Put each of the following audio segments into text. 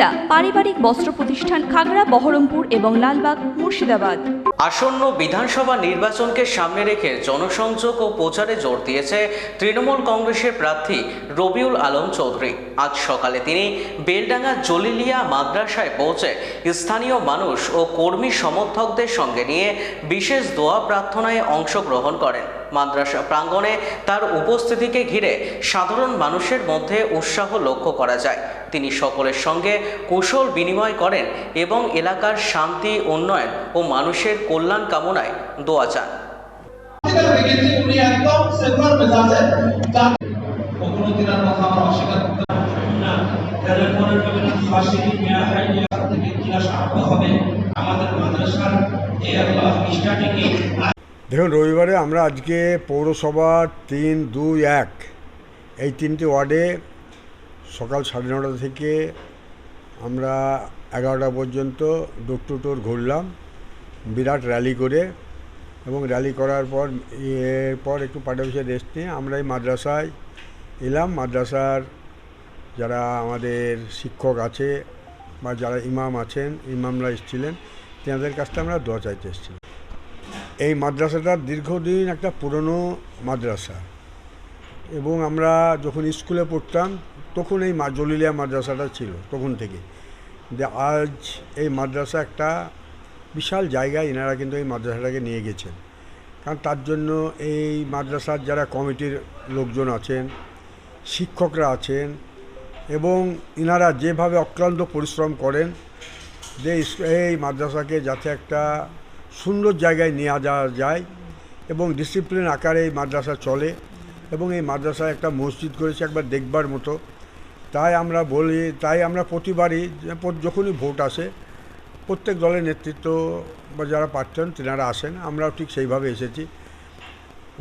মহিলা পারিবারিক বস্ত্র প্রতিষ্ঠান খাগড়া, বহরমপুর এবং লালবাগ, মুর্শিদাবাদ। আসন্ন বিধানসভা নির্বাচনকে সামনে রেখে জনসংযোগ ও প্রচারে জোর দিয়েছে তৃণমূল কংগ্রেসের প্রার্থী রবিউল আলম চৌধুরী। আজ সকালে তিনি বেলডাঙ্গা জলিলিয়া মাদ্রাসায় পৌঁছে স্থানীয় মানুষ ও কর্মী সমর্থকদের সঙ্গে নিয়ে বিশেষ দোয়া প্রার্থনায় অংশগ্রহণ করেন। মাদ্রাসা প্রাঙ্গণে তার উপস্থিতিকে ঘিরে সাধারণ মানুষের মধ্যে উৎসাহ লক্ষ্য করা যায়। তিনি সকলের সঙ্গে কুশল বিনিময় করেন এবং এলাকার শান্তি, উন্নয়ন ও মানুষের কল্যাণ কামনায় দোয়া চান। দেখুন, রবিবারে আমরা আজকে পৌরসভার 3, 2, 1 এই 3টি ওয়ার্ডে সকাল 9:30 থেকে আমরা 11টা পর্যন্ত ডোর টু ডোর ঘুরলাম বিরাট র্যালি করে, এবং র্যালি করার পর এরপর একটু পার্টি অফিসে রেস্ট নিয়ে আমরা এই মাদ্রাসায় এলাম। মাদ্রাসার যারা আমাদের শিক্ষক আছে বা যারা ইমাম আছেন, ইমামরা এসেছিলেন, তেনাদের কাছ থেকে আমরা দোয়া চাইতে এসেছিলাম। এই মাদ্রাসাটা দীর্ঘদিন একটা পুরনো মাদ্রাসা, এবং আমরা যখন স্কুলে পড়তাম তখন এই জলিলিয়া মাদ্রাসাটা ছিল তখন থেকে। আজ এই মাদ্রাসা একটা বিশাল জায়গায় এনারা কিন্তু এই মাদ্রাসাটাকে নিয়ে গেছেন, কারণ তার জন্য এই মাদ্রাসার যারা কমিটির লোকজন আছেন, শিক্ষকরা আছেন, এবং এনারা যেভাবে অক্লান্ত পরিশ্রম করেন যে এই মাদ্রাসাকে যাতে একটা সুন্দর জায়গায় নিয়ে যাওয়া যায় এবং ডিসিপ্লিন আকারে এই মাদ্রাসা চলে, এবং এই মাদ্রাসায় একটা মসজিদ করেছে একবার দেখবার মতো। তাই আমরা প্রতিবারই যখনই ভোট আসে প্রত্যেক দলের নেতৃত্ব বা যারা প্রার্থী তেনারা আসেন, আমরাও ঠিক সেইভাবে এসেছি।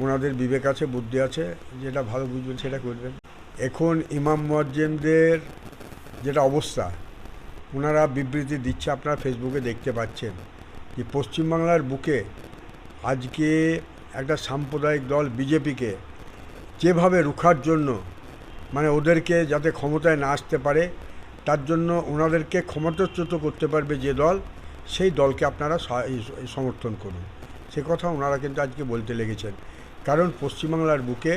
ওনাদের বিবেক আছে, বুদ্ধি আছে, যেটা ভালো বুঝবেন সেটা করবেন। এখন ইমাম মুয়াজ্জিমদের যেটা অবস্থা, ওনারা বিবৃতি দিচ্ছে, আপনারা ফেসবুকে দেখতে পাচ্ছেন যে পশ্চিমবাংলার বুকে আজকে একটা সাম্প্রদায়িক দল বিজেপিকে যেভাবে রুখার জন্য, মানে ওদেরকে যাতে ক্ষমতায় না আসতে পারে তার জন্য ওনাদেরকে ক্ষমতাচ্যুত করতে পারবে যে দল, সেই দলকে আপনারা সমর্থন করুন। সে কথা ওনারা কিন্তু আজকে বলতে লেগেছেন, কারণ পশ্চিমবাংলার বুকে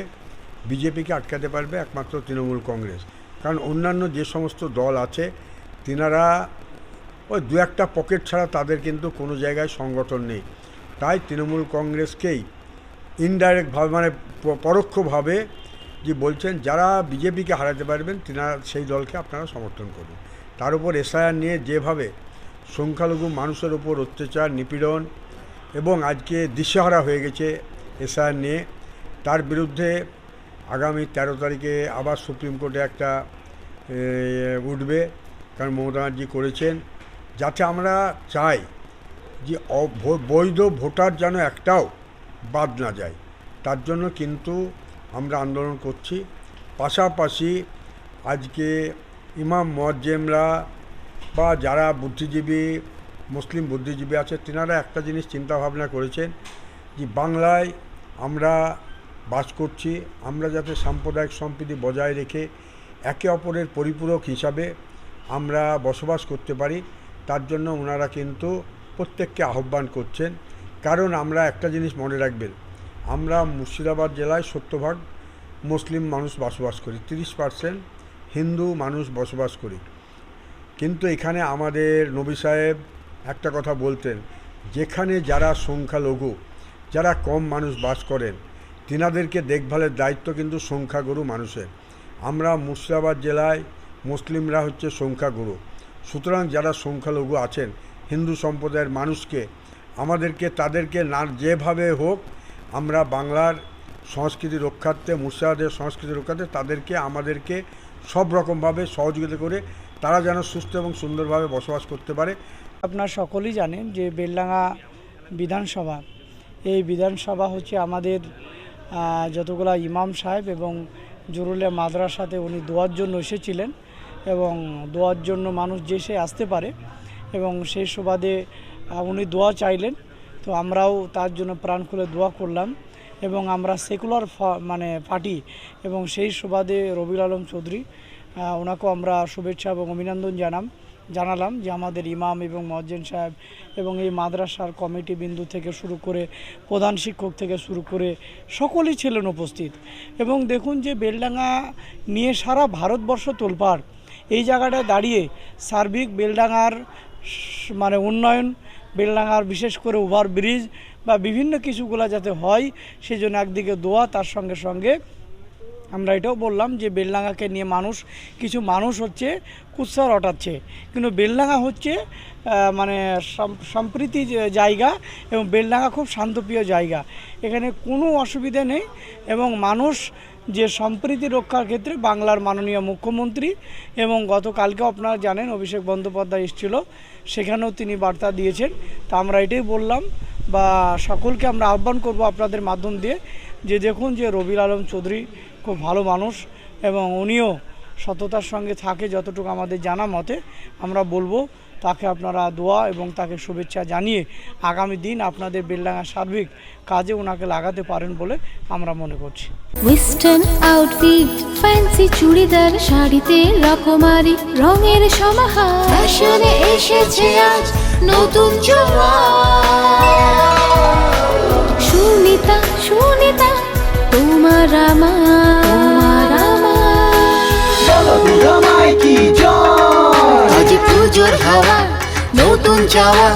বিজেপিকে আটকাতে পারবে একমাত্র তৃণমূল কংগ্রেস। কারণ অন্যান্য যে সমস্ত দল আছে তেনারা ওই 2-1টা পকেট ছাড়া তাদের কিন্তু কোনো জায়গায় সংগঠন নেই। তাই তৃণমূল কংগ্রেসকেই ইনডাইরেক্টভাবে, মানে পরোক্ষভাবে যে বলছেন যারা বিজেপিকে হারাতে পারবেন তেনারা সেই দলকে আপনারা সমর্থন করুন। তার উপর এসআইআর নিয়ে যেভাবে সংখ্যালঘু মানুষের উপর অত্যাচার, নিপীড়ন এবং আজকে দিশেহারা হয়ে গেছে এসআইআর নিয়ে, তার বিরুদ্ধে আগামী 13 তারিখে আবার সুপ্রিম কোর্টে একটা উঠবে, কারণ মমতা ব্যানার্জি করেছেন। যাতে আমরা চাই যে বৈধ ভোটার যেন একটাও বাদ না যায়, তার জন্য কিন্তু আমরা আন্দোলন করছি। পাশাপাশি আজকে ইমাম মুয়াজ্জিমরা বা যারা বুদ্ধিজীবী, মুসলিম বুদ্ধিজীবী আছে, তেনারা একটা জিনিস চিন্তাভাবনা করেছেন যে বাংলায় আমরা বাস করছি, আমরা যাতে সাম্প্রদায়িক সম্প্রীতি বজায় রেখে একে অপরের পরিপূরক হিসাবে আমরা বসবাস করতে পারি, তার জন্য ওনারা কিন্তু প্রত্যেককে আহ্বান করছেন। কারণ আমরা একটা জিনিস মনে রাখবেন, আমরা মুর্শিদাবাদ জেলায় 70% মুসলিম মানুষ বসবাস করি, 30% হিন্দু মানুষ বসবাস করি। কিন্তু এখানে আমাদের নবী সাহেব একটা কথা বলতেন, যেখানে যারা সংখ্যালঘু, যারা কম মানুষ বাস করেন, তেনাদেরকে দেখভালের দায়িত্ব কিন্তু সংখ্যাগুরু মানুষের। আমরা মুর্শিদাবাদ জেলায় মুসলিমরা হচ্ছে সংখ্যাগুরু, সুতরাং যারা সংখ্যালঘু আছেন হিন্দু সম্প্রদায়ের মানুষকে আমাদেরকে তাদেরকে না যেভাবে হোক আমরা বাংলার সংস্কৃতি রক্ষার্থে, মুর্শিদাবাদের সংস্কৃতি রক্ষার্থে তাদেরকে আমাদেরকে সব রকমভাবে সহযোগিতা করে তারা যেন সুস্থ এবং সুন্দরভাবে বসবাস করতে পারে। আপনারা সকলেই জানেন যে বেলডাঙ্গা বিধানসভা, এই বিধানসভা হচ্ছে আমাদের যতগুলা ইমাম সাহেব এবং জরুলিয়া মাদ্রাসাতে উনি দোয়ার জন্য এসেছিলেন, এবং দোয়ার জন্য মানুষ যে সে আসতে পারে, এবং সেই সুবাদে উনি দোয়া চাইলেন। তো আমরাও তার জন্য প্রাণ খুলে দোয়া করলাম, এবং আমরা সেকুলার পার্টি এবং সেই সুবাদে রবিউল আলম চৌধুরী ওনাকেও আমরা শুভেচ্ছা এবং অভিনন্দন জানাম জানালাম যে আমাদের ইমাম এবং মুয়াজ্জিন সাহেব এবং এই মাদ্রাসার কমিটি বিন্দু থেকে শুরু করে প্রধান শিক্ষক থেকে শুরু করে সকলেই ছিলেন উপস্থিত। এবং দেখুন যে বেলডাঙ্গা নিয়ে সারা ভারতবর্ষ তোলপাড়। এই জায়গাটায় দাঁড়িয়ে সার্বিক বেলডাঙ্গার মানে উন্নয়ন, বেলডাঙ্গার বিশেষ করে ওভারব্রিজ বা বিভিন্ন কিছুগুলো যাতে হয় সেজন্য একদিকে দোয়া, তার সঙ্গে সঙ্গে আমরা এটাও বললাম যে বেলডাঙ্গাকে নিয়ে কিছু মানুষ হচ্ছে কুৎসা রটাচ্ছে, কিন্তু বেলডাঙ্গা হচ্ছে মানে সম্প্রীতি জায়গা এবং বেলডাঙ্গা খুব শান্তপ্রিয় জায়গা, এখানে কোনো অসুবিধা নেই। এবং মানুষ যে সম্প্রীতি রক্ষার ক্ষেত্রে বাংলার মাননীয় মুখ্যমন্ত্রী এবং গতকালকে আপনারা জানেন অভিষেক বন্দ্যোপাধ্যায় এসেছিল, সেখানেও তিনি বার্তা দিয়েছেন। তা আমরা এটাই বললাম বা সকলকে আমরা আহ্বান করব আপনাদের মাধ্যম দিয়ে যে দেখুন যে রবিউল আলম চৌধুরী খুব ভালো মানুষ এবং উনিও সততার সঙ্গে থাকে যতটুকু আমাদের জানা মতে। আমরা বলবো তাকে আপনারা দোয়া এবং তাকে শুভেচ্ছা জানিয়ে আগামী দিন আপনাদের বেলডাঙ্গা সার্বিক কাজে ওনাকে লাগাতে পারেন বলে আমরা মনে করছি। ওয়েস্টার্ন আউটফিট, ফ্যান্সি চুড়িদার, শাড়িতে রকমারি রঙের সমাহার, ফ্যাশনে এসেছে আজ নতুন সুনিতা, সুনিতা তোমার আমার আজ পুজোর হাওয়া, নতুন চাওয়া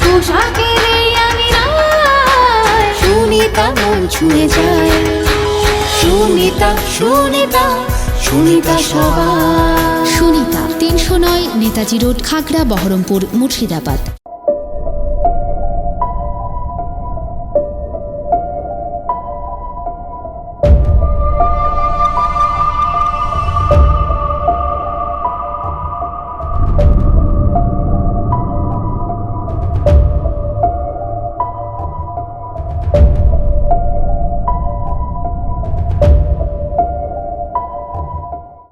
পোশাকের এই আঙিনায় সুনিতা মন ছুঁয়ে যায়। সুনিতা, সুনিতা, সুনিতা সবার। সুনিতা 309 নেতাজি রোড, খাগড়া, বহরমপুর, মুর্শিদাবাদ।